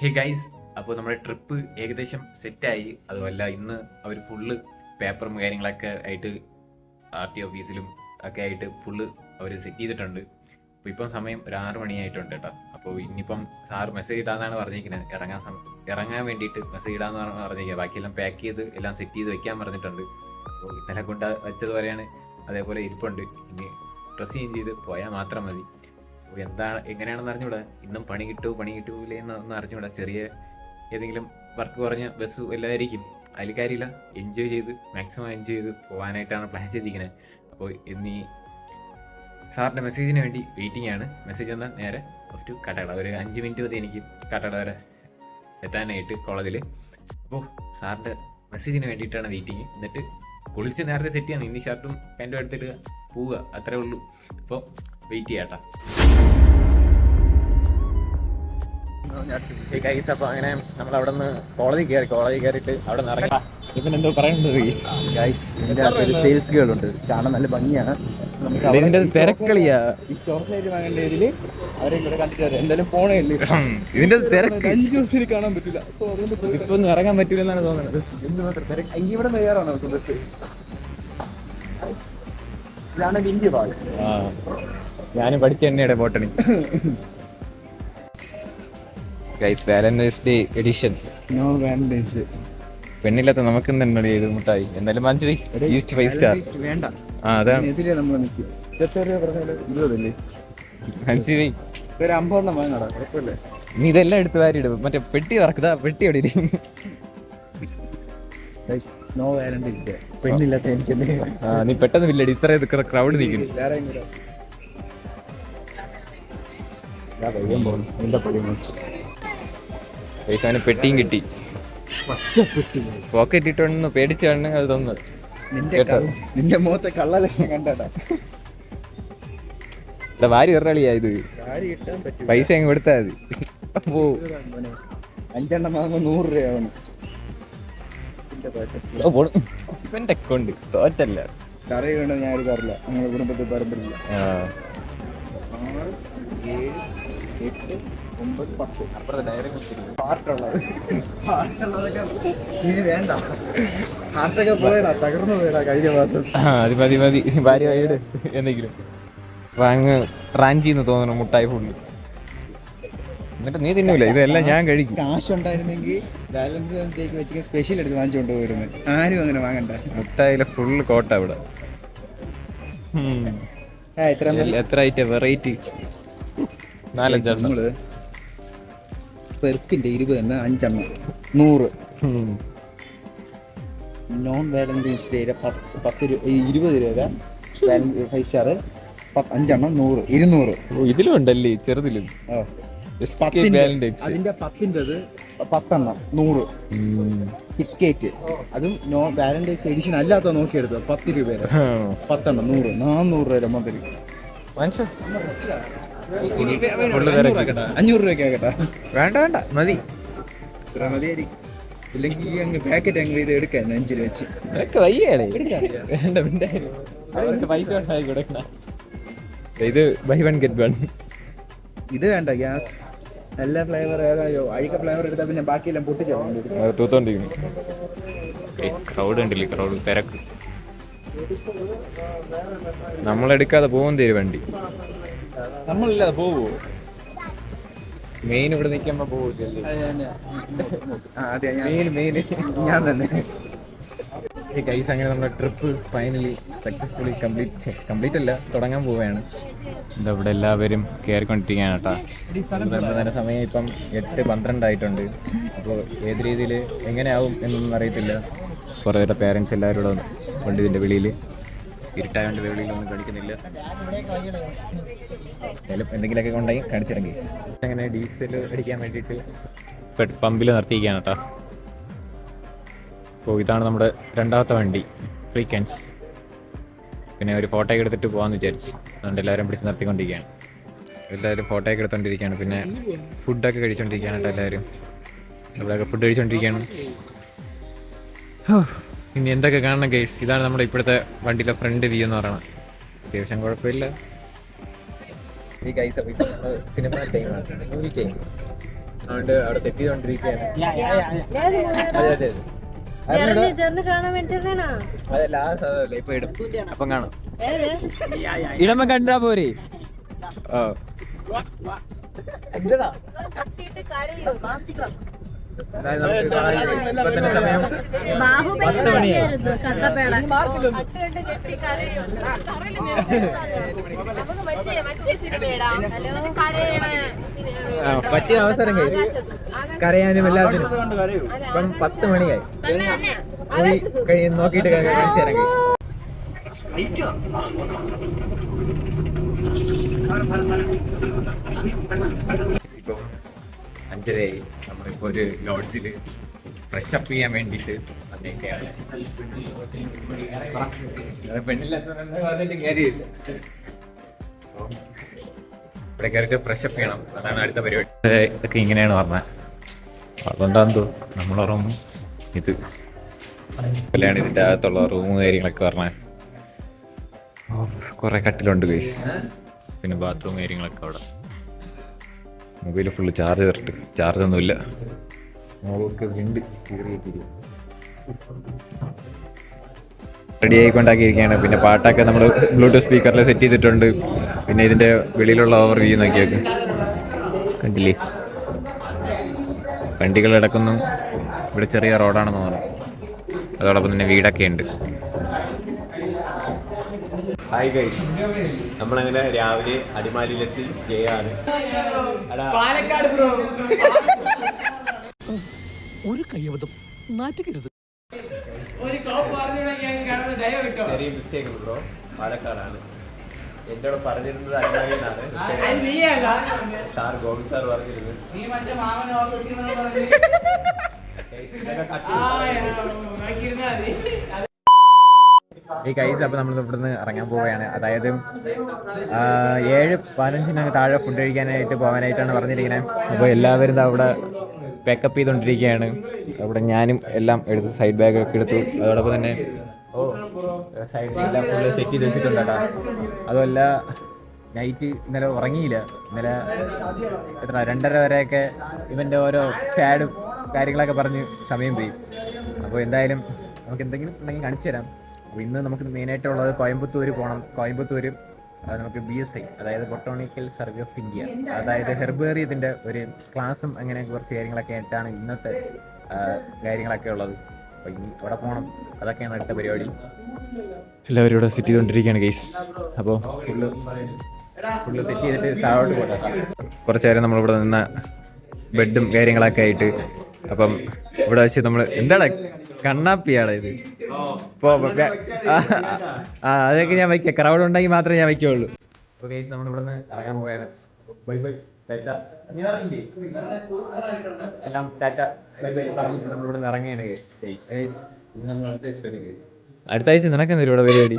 Hey guys, അപ്പോൾ നമ്മുടെ trip ഏകദേശം സെറ്റായി. അതുമല്ല ഇന്ന് അവർ ഫുള്ള് പേപ്പറും കാര്യങ്ങളൊക്കെ ആയിട്ട് RT ഓഫീസിലും ഒക്കെ ആയിട്ട് ഫുള്ള് അവർ സെറ്റ് ചെയ്തിട്ടുണ്ട്. അപ്പോൾ ഇപ്പം സമയം ഒരു 6 മണിയായിട്ടുണ്ട് കേട്ടോ. അപ്പോൾ ഇനിയിപ്പം സാറ് മെസ്സേജ് ഇടാന്നാണ് പറഞ്ഞിരിക്കുന്നത്. ഇറങ്ങാൻ വേണ്ടിയിട്ട് മെസ്സേജ് ഇടാന്ന് പറഞ്ഞിരിക്കുക. ബാക്കിയെല്ലാം പാക്ക് ചെയ്ത് എല്ലാം സെറ്റ് ചെയ്ത് വെക്കാൻ പറഞ്ഞിട്ടുണ്ട്. അപ്പോൾ ഇന്നലെ കൊണ്ട് വെച്ചതുപോലെയാണ് അതേപോലെ ഇരിപ്പുണ്ട്. ഇനി ഡ്രസ്സ് ചേഞ്ച് ചെയ്ത് പോയാൽ മാത്രം മതി. അപ്പോൾ എങ്ങനെയാണെന്ന് അറിഞ്ഞൂടാ. ഇന്നും പണി കിട്ടൂലേ എന്നൊന്നും അറിഞ്ഞൂടാ. ചെറിയ ഏതെങ്കിലും വർക്ക് കുറഞ്ഞ ബസ് എല്ലായിരിക്കും. അതിൽ കാര്യമില്ല, മാക്സിമം എൻജോയ് ചെയ്ത് പോകാനായിട്ടാണ് പ്ലാൻ ചെയ്തിരിക്കുന്നത്. അപ്പോൾ ഇന്നീ സാറിൻ്റെ മെസ്സേജിന് വേണ്ടി വെയിറ്റിംഗ് ആണ്. മെസ്സേജ് വന്നാൽ നേരെ ടു കാട്ടാക്കട. ഒരു 5 മിനിറ്റ് മതി എനിക്ക് കാട്ടാക്കട വരെ എത്താനായിട്ട് കോളേജിൽ. അപ്പോൾ സാറിൻ്റെ മെസ്സേജിന് വേണ്ടിയിട്ടാണ് വെയിറ്റിംഗ്. എന്നിട്ട് കുളിച്ച് നേരത്തെ സെറ്റ് ചെയ്യണം. ഇനി ഷർട്ടും പാൻറ്റും എടുത്തിട്ട് പോവുക, അത്രേ ഉള്ളൂ. അപ്പോൾ വെയിറ്റ് ചെയ്യാട്ടാ. ഗൈസ്, അപ്പോൾ അങ്ങനെ നമ്മൾ അവിടെ നിന്ന് കോളേജിൽ കയറിയിട്ട് അവിടെ നിന്ന് ഇറങ്ങി. ഇവനെന്തോ പറയുന്നത് ഗൈസ്, ഇതിന്റെ ഒരു സെയിൽസ് ഗേൾ ഉണ്ട്, കാണാൻ നല്ല ഭംഗിയാണ്. ഇതിന്റെ തിരക്കളിയാ. ഈ ചോക്ലേറ്റ് വാങ്ങേണ്ട ഇതില് അവരെ ഇവിടെ കണ്ടിട്ട് വരാം. എന്തായാലും പോണേ ഇതിന്റെ തിരക്ക് 5 ദിവസം കാണാൻ പറ്റില്ല. സോ അതുകൊണ്ട് ഇപ്പൊ ഒന്നും ഇറങ്ങാൻ പറ്റില്ല എന്നാണ് തോന്നുന്നത്. എങ്കിൽ ഇവിടെ തയ്യാറാണ് നമുക്ക് ബസ്. ഇതാണ് ലിങ്ക് ഭാഗം. ഞാനും പഠിച്ച തന്നെയാണ് botany. Guys, Valentine's day edition. No Valentine's day. പെണ്ണില്ലാത്ത നമുക്ക് തന്നെ ചെയ്ത് മുട്ടായി. എന്തായാലും വാങ്ങിച്ചു ഈസ്റ്റ് 5 സ്റ്റാർ വേണ്ട. അതാണ് എതിരെ നമ്മൾ നിൽക്കും. 20 പറഞ്ഞാൽ 20 വാങ്ങിച്ചു. ഒരു 50 വാങ്ങാടാ, കുഴപ്പമില്ലേ? നീ ഇതെല്ലാം എടുത്ത് വാരി ഇടും. മറ്റേ പെട്ടി തുറക്കുക, പെട്ടി എവിടെ ഇരിക്കും. No Valentine's day. പെണ്ണില്ലാത്ത എനിക്ക് നീ പെട്ടെന്ന് വില്ലടി, ഇത്ര ക്രൗഡ് നിൽക്കുന്നു. പൈസാന് പെട്ടിയും കിട്ടി. പോക്കറ്റ് ഇട്ടൊന്ന് പേടിച്ചാണ് അത് തോന്നുന്നത്. നിന്റെ മുഖത്തെ കള്ളലക്ഷണം കണ്ടാ വാരി എറളിയാ ഇത്. പൈസ അങ്ങ് കൊടുത്താൽ മതി. 5 വാങ്ങുമ്പോൾ 100 രൂപയാണ്. ഇവന്റെ അക്കൗണ്ട് തോറ്റല്ല. കറി വേണ്ട, ഞാൻ എടുക്കാറില്ല. നമ്മുടെ കുടുംബത്തിൽ പരമ്പരയില്ല. 6, 7, 8, 9, 10 പാർട്ടുള്ളതൊക്കെ ഇനി വേണ്ട. ഹാർട്ടൊക്കെ പോയടാ, തകർന്നു പോയടാ കഴിഞ്ഞ മാസം. മതി ഭാര്യ വൈഡ് എന്തെങ്കിലും വാങ്ങ്. റാഞ്ചിന്ന് തോന്നണം മുട്ടായി ഫുള്ള്. എന്നിട്ട് നീ തിന്നൂല, ഇതെല്ലാം ഞാൻ കഴിക്കും. കാശ് ഉണ്ടായിരുന്നെങ്കിൽ വാലന്റൈൻസ് ഡേക്ക് വെച്ച് സ്പെഷ്യൽ എടുത്ത് വാങ്ങിച്ചുകൊണ്ട് പോയിരുന്നത്. ആരും അങ്ങനെ വാങ്ങണ്ട. മുട്ടായിലെ ഫുള്ള് കോട്ട ഇവിടെ. എത്ര ഐറ്റം വെറൈറ്റി. 4-5 നമ്മള് പെർക്കിന്റെ 20 തന്നെ 5 എണ്ണം 100. നോൺ വാലന്റൈൻസ് ഡേ 20 രൂപ 5 സ്റ്റാർ 5 എണ്ണം 100 200. ഇതിലും ഉണ്ടല്ലേ ചെറുതിലും. അതിന്റെ 10ൻ്റെത് 10 എണ്ണം 100. ടിക്കറ്റ് അതും നോ വാലന്റൈൻസ് എഡിഷൻ അല്ലാത്ത നോക്കിയെടുത്തത് 10 രൂപ 10 എണ്ണം 100 400 രൂപ മൊത്തം. 500 രൂപയ്ക്കാകട്ടെ. വേണ്ട മതി. ഇത്ര മതിയായിരിക്കും. ഇല്ലെങ്കിൽ അങ്ങ് പാക്കറ്റ് അങ്ങ് ഇത് എടുക്കാൻ 5 രൂപ വെച്ച് പൈസ കൊടുക്കണ. ഇത് ബൈ 1 ഗെറ്റ് 1. ഇത് വേണ്ട. ഗ്യാസ് എല്ലാ ഫ്ലേവർ ഏതായോ അഴുക്ക ഫ്ലേവർ എടുത്താൽ പിന്നെ ബാക്കിയെല്ലാം പൊട്ടിച്ചാൽ തൂത്തോണ്ടിരിക്കുന്നു. ക്രൗഡ് ഉണ്ടല്ലേ, ക്രൗഡ് തിരക്ക്. നമ്മളെടുക്കാതെ പോകും തരും വണ്ടി. നമ്മളില്ലാതെ പോവോ? മെയിൻ ഇവിടെ നിൽക്കുമ്പോ പോവില്ലല്ലേ. ഞാൻ തന്നെ. ഗൈസ്, അങ്ങനെ നമ്മുടെ ട്രിപ്പ് ഫൈനലി സക്സസ്ഫുള്ളി കംപ്ലീറ്റ് അല്ല, തുടങ്ങാൻ പോവുകയാണ്. എന്താ ഇവിടെ എല്ലാവരും കയറിക്കൊണ്ടിരിക്കുകയാണ് കേട്ടോ. തന്നെ സമയം ഇപ്പം 8:12 ആയിട്ടുണ്ട്. അപ്പോൾ ഏത് രീതിയിൽ എങ്ങനെയാവും എന്നൊന്നും അറിയത്തില്ല. കുറേ പേരുടെ പേരൻസ് എല്ലാവരും ഇവിടെ ഉണ്ട് ഇതിൻ്റെ വെളിയിൽ. ഇരുട്ടായതുകൊണ്ട് വെളിയിലൊന്നും കളിക്കുന്നില്ല. എന്തെങ്കിലുമൊക്കെ കൊണ്ടായി കാണിച്ചിടങ്ങി. അങ്ങനെ ഡീസൽ അടിക്കാൻ വേണ്ടിയിട്ട് പമ്പിൽ നിർത്തിയിരിക്കുകയാണ് കേട്ടോ. അപ്പോൾ ഇതാണ് നമ്മുടെ 2ാമത്തെ വണ്ടി, ഫ്രീക്കൻസ്. പിന്നെ ഒരു ഫോട്ടോയൊക്കെ എടുത്തിട്ട് പോകാമെന്ന് വിചാരിച്ചു. അതുകൊണ്ട് എല്ലാവരും പിടിച്ച് നിർത്തിക്കൊണ്ടിരിക്കുകയാണ്. എല്ലാവരും ഫോട്ടോയൊക്കെ എടുത്തുകൊണ്ടിരിക്കുകയാണ്. പിന്നെ ഫുഡൊക്കെ കഴിച്ചുകൊണ്ടിരിക്കുകയാണ് കേട്ടോ. എല്ലാവരും ഇവിടെയൊക്കെ ഫുഡ് കഴിച്ചുകൊണ്ടിരിക്കുകയാണ്. ഇനി എന്തൊക്കെ കാണണം ഗൈസ്. ഇതാണ് നമ്മുടെ ഇപ്പോഴത്തെ വണ്ടിയിലെ ഫ്രണ്ട് വ്യൂ എന്ന് പറയുന്നത്. അത്യാവശ്യം കുഴപ്പമില്ല. ഈ ഗൈസ് സിനിമ ടൈമാണ്, മൂവി ടൈം. അതുകൊണ്ട് അവിടെ സെറ്റ് ചെയ്തോണ്ടിരിക്കുകയാണ്. അതല്ല ഇപ്പൊ ഇടും, അപ്പം കാണാം. ഇടമ്പ കണ്ടാ പോരെ. സമയം 10 മണിയായി. പറ്റിയ അവസരം കരയാനും എല്ലാത്തിനും. ഇപ്പം 10 മണിയായി. നോക്കിയിട്ട് കാണിച്ചു തരാം. ഇപ്പം 5:30 നമ്മളിപ്പോ ഒരു ലോഡ്ജിൽ ഫ്രഷ് അപ്പ് ചെയ്യാൻ വേണ്ടിയിട്ട് വന്നേക്കാണ്. പെണ്ണില്ലാത്ത കാര്യമില്ല. ഇവിടെ കയറിയിട്ട് ഫ്രഷ് അപ്പ് ചെയ്യണം, അതാണ് അടുത്ത പരിപാടി. ഇതൊക്കെ ഇങ്ങനെയാണ് പറഞ്ഞത്. അതുകൊണ്ടാന്ന് തോന്നുന്നു നമ്മളെ റൂം ഇത് പോലെയാണ് ഇതിൻ്റെ അകത്തുള്ള റൂം കാര്യങ്ങളൊക്കെ പറഞ്ഞത്. കുറേ കട്ടിലുണ്ട് ഗൈസ്, പിന്നെ ബാത്റൂം കാര്യങ്ങളൊക്കെ അവിടെ. മൊബൈൽ ഫുള്ള് ചാർജ് ചെയ്തിട്ട് ചാർജൊന്നുമില്ല. മോൾക്ക് വിണ്ട് കീറിയിട്ടിരിക്കും. റെഡി ആയിക്കൊണ്ടാക്കിയിരിക്കുകയാണ്. പിന്നെ പാട്ടൊക്കെ നമ്മൾ ബ്ലൂടൂത്ത് സ്പീക്കറിൽ സെറ്റ് ചെയ്തിട്ടുണ്ട്. പിന്നെ ഇതിൻ്റെ വെളിയിലുള്ള ഓവർ വ്യൂ നോക്കിയൊക്കെ കണ്ടില്ലേ, വണ്ടികൾ കിടക്കുന്നു. ഇവിടെ ചെറിയ റോഡാണെന്ന് തോന്നുന്നു. അതോടൊപ്പം തന്നെ വീടൊക്കെ ഉണ്ട്. ഹായ് ഗൈസ്, നമ്മളങ്ങനെ രാവിലെ അടിമാലിയിലെത്തി സ്റ്റേ ആണ്. പാലക്കാട് ബ്രോ ഒരു കയ്യബദ്ധം നാറ്റിക്കരുത്. ചെറിയ മിസ്റ്റേക്ക് ബ്രോ, പാലക്കാടാണ്. എന്നോട് പറഞ്ഞിരുന്നത് അടിമാലിന്നാണ്. സാർ ഗോവിന്ദ് സാർ പറഞ്ഞിരുന്നത്. ഈ കൈസ് അപ്പോൾ നമ്മൾ ഇവിടുന്ന് ഇറങ്ങാൻ പോവുകയാണ്. അതായത് 7:15 താഴെ ഫുഡ് കഴിക്കാനായിട്ട് പോകാനായിട്ടാണ് പറഞ്ഞിരിക്കുന്നത്. അപ്പോൾ എല്ലാവരും അവിടെ പാക്കപ്പ് ചെയ്തുകൊണ്ടിരിക്കുകയാണ്. അവിടെ ഞാനും എല്ലാം എടുത്ത് സൈഡ് ബാഗൊക്കെ എടുത്തു. അതോടൊപ്പം തന്നെ സൈഡിലെല്ലാം ഫുള്ള് സെറ്റ് ചെയ്ത് വെച്ചിട്ടുണ്ട് കേട്ടോ. അതുമല്ല നൈറ്റ് ഇന്നലെ ഉറങ്ങിയില്ല. ഇന്നലെ 2:30 വരെയൊക്കെ ഇവൻ്റെ ഓരോ സാഡും കാര്യങ്ങളൊക്കെ പറഞ്ഞ് സമയം പോയി. അപ്പോൾ എന്തായാലും നമുക്ക് എന്തെങ്കിലും ഉണ്ടെങ്കിൽ കാണിച്ചു തരാം. അപ്പോൾ ഇന്ന് നമുക്ക് മെയിനായിട്ടുള്ളത് കോയമ്പത്തൂർ പോകണം. കോയമ്പത്തൂർ നമുക്ക് BSI, അതായത് ബൊട്ടാണിക്കൽ സർവേ ഓഫ് ഇന്ത്യ, അതായത് ഹെർബേറിയത്തിൻ്റെ ഒരു ക്ലാസ്സും അങ്ങനെ കുറച്ച് കാര്യങ്ങളൊക്കെ ആയിട്ടാണ് ഇന്നത്തെ കാര്യങ്ങളൊക്കെ ഉള്ളത്. അപ്പോൾ ഇനി അവിടെ പോകണം, അതൊക്കെയാണ് അടുത്ത പരിപാടി. എല്ലാവരും ഇവിടെ സെറ്റ് ചെയ്തുകൊണ്ടിരിക്കുകയാണ് ഗൈസ്. അപ്പോൾ ഫുള്ള് സെറ്റ് ചെയ്തിട്ട് താഴോട്ട് പോകാം. കുറച്ച് നേരം നമ്മളിവിടെ നിന്ന ബെഡും കാര്യങ്ങളൊക്കെ ആയിട്ട്. അപ്പം ഇവിടെ വെച്ച് നമ്മൾ എന്താണ് കണ്ണാപ്പിയാണ് ഇത്. ഇപ്പോൾ അതൊക്കെ ഞാൻ വയ്ക്കാം, ക്രൗഡ് ഉണ്ടെങ്കിൽ മാത്രമേ ഞാൻ വയ്ക്കുള്ളൂ. അപ്പോൾ ഗൈസ് നമ്മളിവിടെ നിന്ന് ഇറങ്ങാൻ പോയാണ്. Bye bye Tata. എല്ലാം ടാറ്റ ബൈ ബൈ പറഞ്ഞിട്ട് നമ്മളിവിടെ നിന്ന് ഇറങ്ങുകയാണ് ഗൈസ്. അടുത്ത ആഴ്ച നിനക്കെന്താ ഇവിടെ പരിപാടി?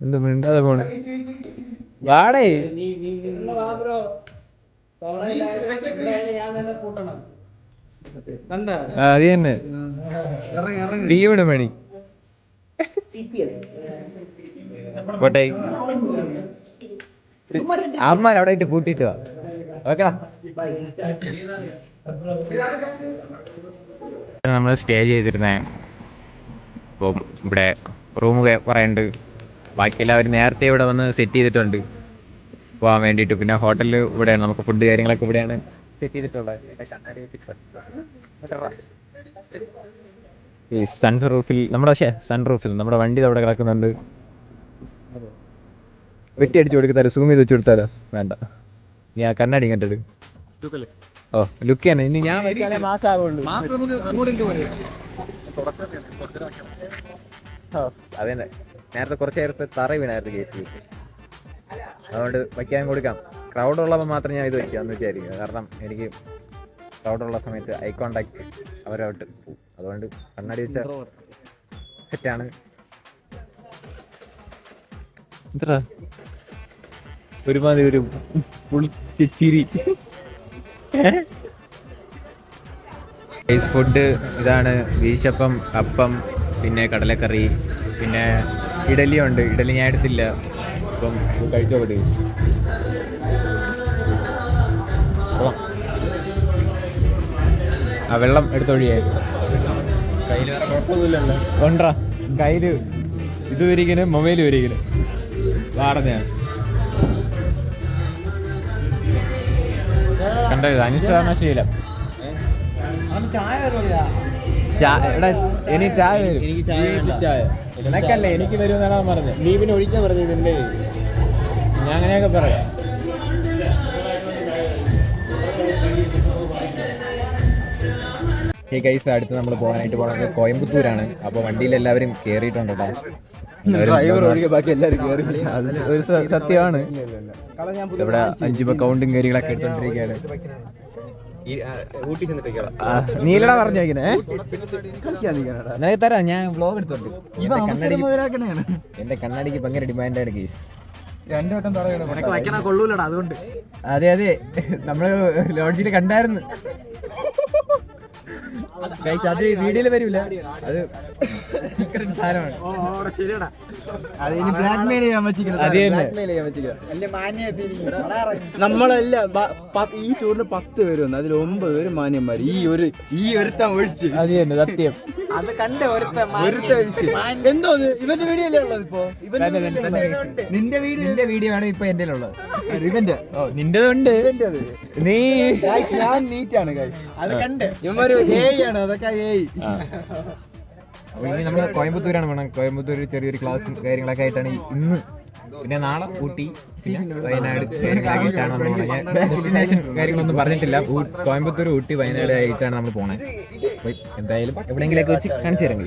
എന്താ മിണ്ടാതെ പോണ്? വാടേ അത് തന്നെ ലീവിന് മണി പോട്ടെ. അമ്മ അവിടെ ഇട്ട് കൂട്ടിട്ട് വാ. ഓക്കെടാ. നമ്മൾ സ്റ്റേ ചെയ്തിരുന്നേ. അപ്പം ഇവിടെ റൂം പറയുന്നുണ്ട്. ബാക്കി എല്ലാവരും നേരത്തെ ഇവിടെ വന്ന് സെറ്റ് ചെയ്തിട്ടുണ്ട് പോകാൻ വേണ്ടിയിട്ട്. പിന്നെ ഹോട്ടലിൽ ഇവിടെയാണ്, നമുക്ക് ഫുഡ് കാര്യങ്ങളൊക്കെ ഇവിടെയാണ് സെറ്റ് ചെയ്തിട്ടുള്ളത്. ഈ സൺറൂഫിൽ നമ്മുടെ വണ്ടി അവിടെ കിടക്കുന്നുണ്ട്. വെട്ടി അടിച്ചു കൊടുത്താലോ, സൂം ചെയ്ത് വെച്ച് കൊടുത്താലോ? വേണ്ട, നീ ആ കണ്ണാടി കണ്ടിട്ട്. ഓ ലുക്ക് തന്നെ. ഇനി ഞാൻ വെച്ചാലേ മാസമാകുള്ളൂ. അതെ, നേരത്തെ കുറച്ച് നേരത്തെ തറ വീണായിരുന്നു കേസിൽ. അതുകൊണ്ട് വയ്ക്കാൻ കൊടുക്കാം. ക്രൗഡ് ഉള്ളപ്പോൾ മാത്രം ഞാൻ ഇത് വയ്ക്കാമെന്ന് വിചാരിക്കുക. കാരണം എനിക്ക് ക്രൗഡുള്ള സമയത്ത് ഐ കോണ്ടാക്ട് അവരോട്ട് പോകും. അതുകൊണ്ട് കണ്ണാടി വെച്ച സെറ്റാണ്. എന്താ ഒരുമാതിരി ഒരു പുളിച്ചിരി. ഫുഡ് ഇതാണ്: വീശപ്പം, അപ്പം, പിന്നെ കടലക്കറി, പിന്നെ ഇഡലി ഉണ്ട്. ഇഡലി ഞാൻ എടുത്തില്ല. അപ്പം കഴിച്ചോട്ടെ. ആ വെള്ളം എടുത്തൊഴിയേ. കയ്യിൽ വേറെ കുഴപ്പമൊന്നുമില്ലല്ലോ. കൊണ്ടാ കയ്യിൽ ഇത് വരികന് മൊബൈൽ വരികന് പറഞ്ഞ കണ്ടത് അനുസരണ ശീലം. എടാ ഇനി ചായ വരും. എനിക്ക് ചായ വേണ്ട. ചായ നിനക്കല്ലേ എനിക്ക് വരുമെന്നാണ് പറഞ്ഞത്. നീ പിന്നെ ഒഴിക്കാൻ പറഞ്ഞതല്ലേ? ഞാൻ അങ്ങനെയൊക്കെ പറയാം. ഈ കൈസ് അടുത്ത് നമ്മൾ പോകാനായിട്ട് പോകുന്നത് കോയമ്പത്തൂരാണ്. അപ്പോൾ വണ്ടിയിൽ എല്ലാവരും കയറിയിട്ടുണ്ട് കേട്ടോ. ഡ്രൈവർ ഒഴികെ ബാക്കി എല്ലാവരും കയറി. അത് ഒരു സത്യമാണ്. ഇവിടെ 5 കൗണ്ടും കാര്യങ്ങളൊക്കെ എടുത്തോണ്ടിരിക്കുകയാണ്. ഊട്ടി ചെന്നിട്ടേക്കാ. നീലടാ പറഞ്ഞേക്കണേ നിനക്ക് തരാം. ഞാൻ വ്ലോഗ് എടുത്തോണ്ട്. എന്റെ കണ്ണാടിക്ക് ഭയങ്കര ഡിമാൻഡാണ് കേസ്. 2 വട്ടം പറയണം കൊള്ളൂലടാ. അതുകൊണ്ട് അതെ അതെ നമ്മള് ലോഡ്ജിൽ കണ്ടായിരുന്നു. അത് വീഡിയോയിൽ വരൂല. അത് സാധനമാണ്. നമ്മളെല്ലാം ഈ ടൂറിന് 10 പേര് വന്നു. അതിൽ 9 പേര് മാന്യന്മാര്. ഈ ഒരുത്തൻ ഒഴിച്ച് അത് തന്നെ സത്യം. അത് കണ്ട ഒരുത്തൻ എന്തോ ഇവന്റെ വീഡിയോ അല്ലേ ഉള്ളത് ഇപ്പൊ? നിന്റെ വീഡിയോ ആണ് ഇപ്പൊ എന്റെ ഉള്ളത്. ഇവന്റെ നിന്റെതുണ്ട്. നീ ഞാൻ നീറ്റാണ് അത് കണ്ട് ഇവന്മാര് ആണ്. അതൊക്കെ നമ്മള് കോയമ്പത്തൂരാണ് വേണം. കോയമ്പത്തൂർ ചെറിയൊരു ക്ലാസ്സും കാര്യങ്ങളൊക്കെ ആയിട്ടാണ് ഇന്ന്. പിന്നെ നാളെ ഊട്ടി, പിന്നെ വയനാട് കാര്യങ്ങളായിട്ടാണ് നമ്മൾ പോണത്. ഡെസ്റ്റിനേഷൻ കാര്യങ്ങളൊന്നും പറഞ്ഞിട്ടില്ല. കോയമ്പത്തൂർ, ഊട്ടി, വയനാട് ആയിട്ടാണ് നമ്മൾ പോണത്. എന്തായാലും എവിടെയെങ്കിലൊക്കെ വെച്ച് കാണിച്ചു തരാം.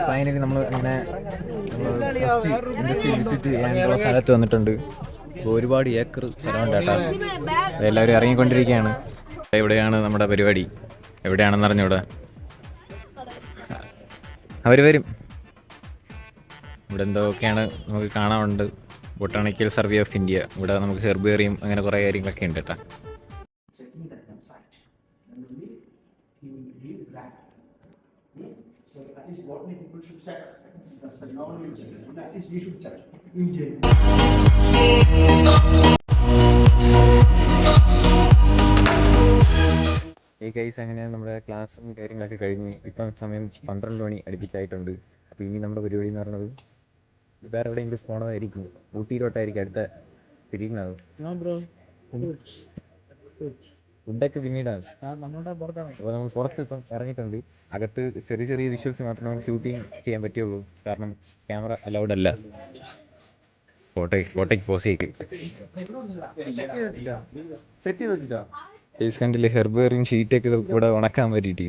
ഫൈനലി നമ്മൾ അങ്ങനെ ഇൻഡസ്ട്രി വിസിറ്റ് ചെയ്യാനുള്ള സ്ഥലത്ത് വന്നിട്ടുണ്ട്. ഒരുപാട് ഏക്കർ സ്ഥലമുണ്ട് കേട്ടോ. എല്ലാവരും ഇറങ്ങിക്കൊണ്ടിരിക്കുകയാണ്. എവിടെയാണ് നമ്മുടെ പരിപാടി? എവിടെയാണെന്ന് അറിഞ്ഞൂടെ? അവർ വരും. ഇവിടെ എന്തൊക്കെയാണ് നമുക്ക് കാണാനുണ്ട്. Botanical survey of India. ഇവിടെ നമുക്ക് ഹെർബേറിയം അങ്ങനെ കുറേ കാര്യങ്ങളൊക്കെ ഉണ്ട് കേട്ടോ. ഈ കേസ് അങ്ങനെയാണ് നമ്മുടെ ക്ലാസ്സും കാര്യങ്ങളൊക്കെ കഴിഞ്ഞ് ഇപ്പം സമയം 12 മണി അടുപ്പിച്ചായിട്ടുണ്ട്. അപ്പോൾ ഇനി നമ്മുടെ പരിപാടി എന്ന് പറയുന്നത് വേറെ എവിടെയെങ്കിലും പോകണമായിരിക്കും. ഊട്ടിയിലോട്ടായിരിക്കും അടുത്ത തിരിയുന്നത്. ഫുഡൊക്കെ പിന്നീടാണ്. അപ്പോൾ നമ്മൾ പുറത്ത് ഇപ്പം ഇറങ്ങിയിട്ടുണ്ട്. അകത്ത് ചെറിയ ചെറിയ വിഷ്വൽസ് മാത്രമേ നമുക്ക് ഷൂട്ടിങ് ചെയ്യാൻ പറ്റുള്ളൂ. കാരണം ക്യാമറ അലൗഡ് അല്ല. ഫോട്ടോയ്ക്ക് പോസ് ചെയ്യും. കേസ് കണ്ടില്ലേ? ഹെർബേറിയം ഷീറ്റൊക്കെ ഇവിടെ ഉണക്കാൻ പറ്റിയിട്ട്.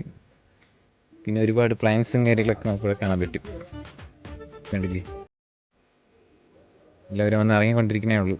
പിന്നെ ഒരുപാട് പ്ലാന്റ്സും കാര്യങ്ങളൊക്കെ നമുക്കിവിടെ കാണാൻ പറ്റും. കണ്ടില്ലേ? എല്ലാവരും വന്ന് ഇറങ്ങിക്കൊണ്ടിരിക്കുന്നേ ഉള്ളൂ.